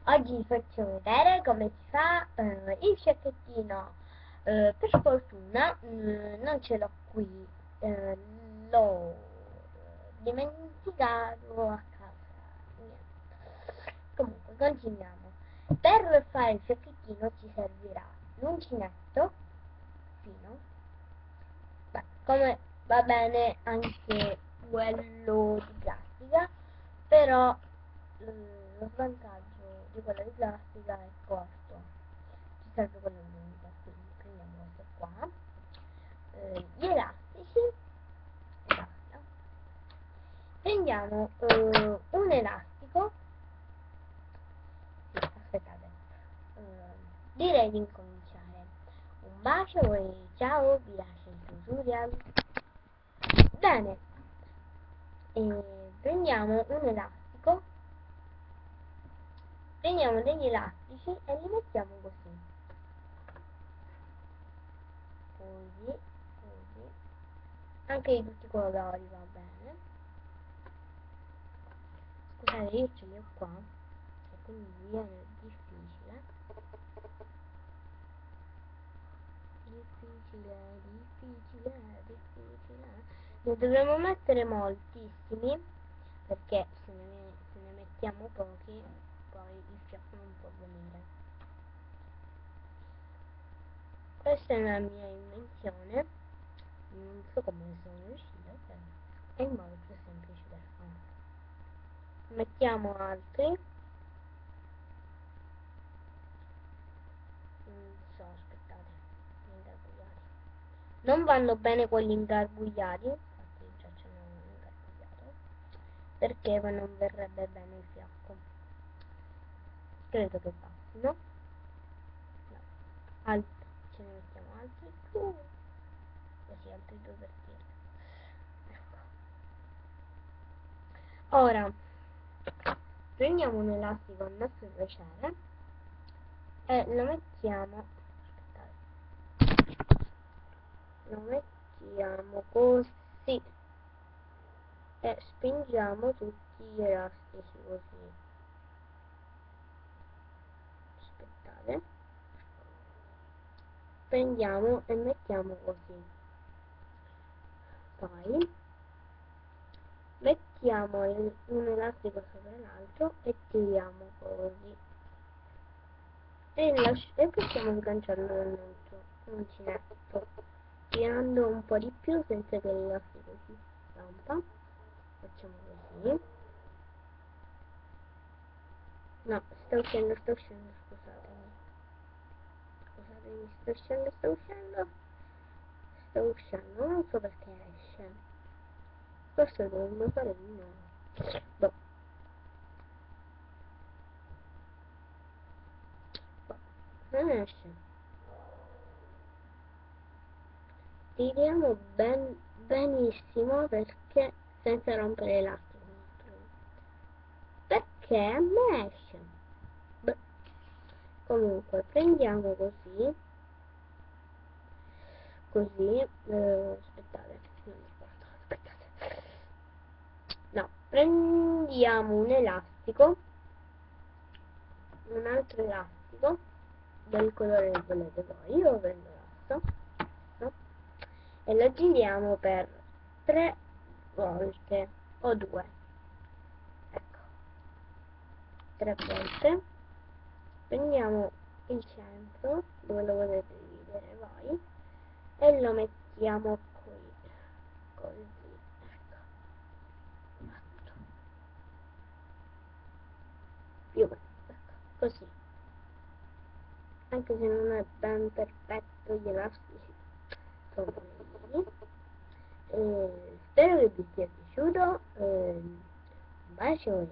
Oggi vi faccio vedere come si fa il fiocchettino. Per fortuna non ce l'ho qui, l'ho dimenticato a casa. Niente. Comunque, continuiamo. Per fare il fiocchettino ci servirà l'uncinetto fino, beh, come va bene anche quello di plastica, però lo svantaggio di quello di plastica è corto, ci serve quello lungo, quindi prendiamo questo qua, gli elastici e basta. Prendiamo un elastico, sì, aspettate, direi di incominciare. Un bacio e ciao, vi lascio il tutorial. Bene, prendiamo un elastico, prendiamo degli elastici e li mettiamo così, così, anche di tutti i colori va bene. Scusate, io ce li ho qua e quindi mi viene difficile. Ne dovremmo mettere moltissimi, perché se ne mettiamo pochi poi il fiocco non può venire. Questa è una mia invenzione, non so come sono riuscita, però è il modo più semplice per fare. Mettiamo altri, non so, aspettate, ingarbugliati. Non vanno bene quelli ingarbugliati, infatti già ce n'ho uno ingarbugliato, perché poi non verrebbe bene il fiocco. Credo che basti, no? No. Altri, ce ne mettiamo altri due, così altri due per dire. Ecco. Ora prendiamo un elastico al nostro piacere e lo mettiamo, aspettate, lo mettiamo così e spingiamo tutti gli elastici così. Aspettate, prendiamo e mettiamo così, poi mettiamo un elastico sopra l'altro e tiriamo così e possiamo sganciarlo nel nostro uncinetto tirando un po' di più senza che l'elastico si rompa. Facciamo così. No, sta uscendo, scusatemi, sta uscendo, non so perché esce, forse dovremmo fare di nuovo. Boh. Non esce. Tiriamo benissimo perché senza rompere l'elastico, perché a me esce. Beh. Comunque prendiamo così, aspettate, non mi ricordo, aspettate, no, prendiamo un elastico, un altro elastico del colore che volete voi, io prendo l'asso, no? E lo giriamo per 3 volte o 2, ecco, 3 volte. Prendiamo il centro dove lo volete dividere voi e lo mettiamo qui, così, ecco, fatto, più o meno, ecco, così, anche se non è ben perfetto, gli elastici sono lì. Spero che vi sia piaciuto, un bacio e